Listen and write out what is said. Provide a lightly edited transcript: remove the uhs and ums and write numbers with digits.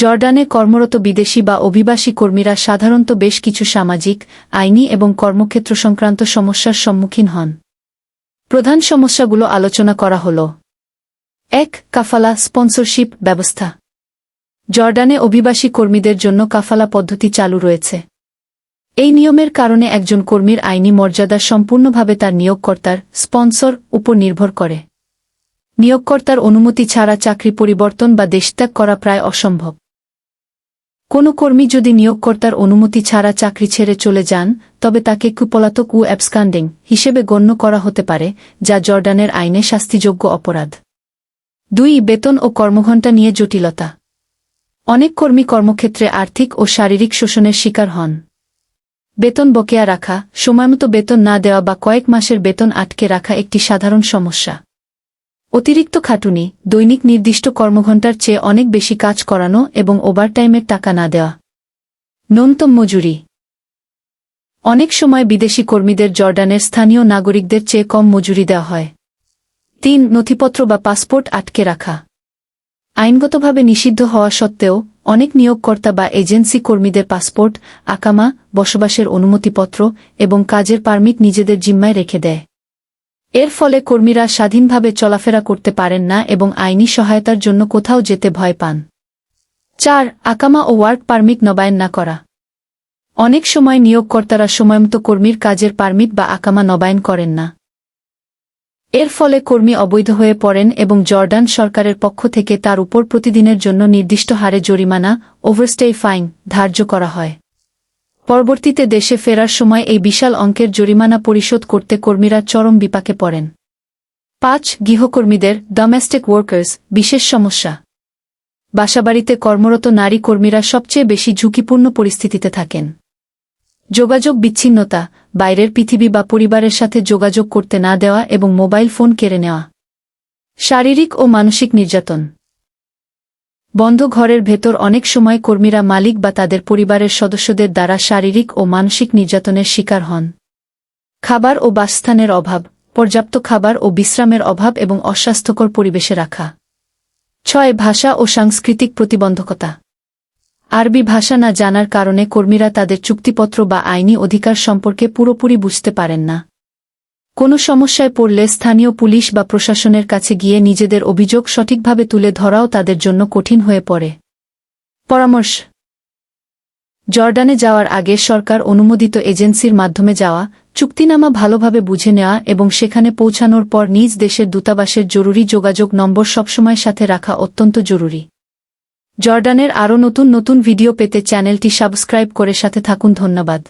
জর্ডানে কর্মরত বিদেশী বা অভিবাসী কর্মীরা সাধারণত বেশ কিছু সামাজিক, আইনি এবং কর্মক্ষেত্র সংক্রান্ত সমস্যার সম্মুখীন হন। প্রধান সমস্যাগুলো আলোচনা করা হল। ১. কাফালা স্পন্সরশিপ ব্যবস্থা। জর্ডানে অভিবাসী কর্মীদের জন্য কাফালা পদ্ধতি চালু রয়েছে। এই নিয়মের কারণে একজন কর্মীর আইনি মর্যাদা সম্পূর্ণভাবে তার নিয়োগকর্তার স্পন্সর উপর নির্ভর করে। নিয়োগকর্তার অনুমতি ছাড়া চাকরি পরিবর্তন বা দেশত্যাগ করা প্রায় অসম্ভব। কোনো কর্মী যদি নিয়োগকর্তার অনুমতি ছাড়া চাকরি ছেড়ে চলে যান, তবে তাকে কুপলাতক ও অ্যাবস্কান্ডিং হিসেবে গণ্য করা হতে পারে, যা জর্ডানের আইনে শাস্তিযোগ্য অপরাধ। ২. বেতন ও কর্মঘণ্টা নিয়ে জটিলতা। অনেক কর্মী কর্মক্ষেত্রে আর্থিক ও শারীরিক শোষণের শিকার হন। বেতন বকেয়া রাখা, সময়মতো বেতন না দেওয়া বা কয়েক মাসের বেতন আটকে রাখা একটি সাধারণ সমস্যা। অতিরিক্ত খাটুনি, দৈনিক নির্দিষ্ট কর্মঘণ্টার চেয়ে অনেক বেশি কাজ করানো এবং ওভারটাইমের টাকা না দেওয়া। ন্যূনতম মজুরি। অনেক সময় বিদেশি কর্মীদের জর্ডানের স্থানীয় নাগরিকদের চেয়ে কম মজুরি দেওয়া হয়। ৩. নথিপত্র বা পাসপোর্ট আটকে রাখা। আইনগতভাবে নিষিদ্ধ হওয়া সত্ত্বেও অনেক নিয়োগকর্তা বা এজেন্সি কর্মীদের পাসপোর্ট, আকামা, বসবাসের অনুমতিপত্র এবং কাজের পারমিট নিজেদের জিম্মায় রেখে দেয়। এর ফলে কর্মীরা স্বাধীনভাবে চলাফেরা করতে পারেন না এবং আইনি সহায়তার জন্য কোথাও যেতে ভয় পান। ৪. আকামা ও ওয়ার্ক পারমিট নবায়ন না করা। অনেক সময় নিয়োগকর্তারা সময়মতো কর্মীর কাজের পারমিট বা আকামা নবায়ন করেন না। এর ফলে কর্মী অবৈধ হয়ে পড়েন এবং জর্ডান সরকারের পক্ষ থেকে তার উপর প্রতিদিনের জন্য নির্দিষ্ট হারে জরিমানা, ওভারস্টে ফাইন ধার্য করা হয়। পরবর্তীতে দেশে ফেরার সময় এই বিশাল অঙ্কের জরিমানা পরিশোধ করতে কর্মীরা চরম বিপাকে পড়েন। ৫. গৃহকর্মীদের ডোমেস্টিক ওয়ার্কার্স বিশেষ সমস্যা। বাসাবাড়িতে কর্মরত নারী কর্মীরা সবচেয়ে বেশি ঝুঁকিপূর্ণ পরিস্থিতিতে থাকেন। যোগাযোগ বিচ্ছিন্নতা, বাইরের পৃথিবী বা পরিবারের সাথে যোগাযোগ করতে না দেওয়া এবং মোবাইল ফোন কেড়ে নেওয়া। শারীরিক ও মানসিক নির্যাতন। বন্ধ ঘরের ভেতর অনেক সময় কর্মীরা মালিক বা তাদের পরিবারের সদস্যদের দ্বারা শারীরিক ও মানসিক নির্যাতনের শিকার হন। খাবার ও বাসস্থানের অভাব, পর্যাপ্ত খাবার ও বিশ্রামের অভাব এবং অস্বাস্থ্যকর পরিবেশে রাখা। ৬. ভাষা ও সাংস্কৃতিক প্রতিবন্ধকতা। আরবি ভাষা না জানার কারণে কর্মীরা তাদের চুক্তিপত্র বা আইনি অধিকার সম্পর্কে পুরোপুরি বুঝতে পারেন না। কোনো সমস্যায় পড়লে স্থানীয় পুলিশ বা প্রশাসনের কাছে গিয়ে নিজেদের অভিযোগ সঠিকভাবে তুলে ধরাও তাদের জন্য কঠিন হয়ে পড়ে। পরামর্শ: জর্ডানে যাওয়ার আগে সরকার অনুমোদিত এজেন্সির মাধ্যমে যাওয়া, চুক্তিনামা ভালোভাবে বুঝে নেওয়া এবং সেখানে পৌঁছানোর পর নিজ দেশের দূতাবাসের জরুরি যোগাযোগ নম্বর সবসময় সাথে রাখা অত্যন্ত জরুরি। জর্ডানের আরও নতুন নতুন ভিডিও পেতে চ্যানেলটি সাবস্ক্রাইব করে সাথে থাকুন। ধন্যবাদ।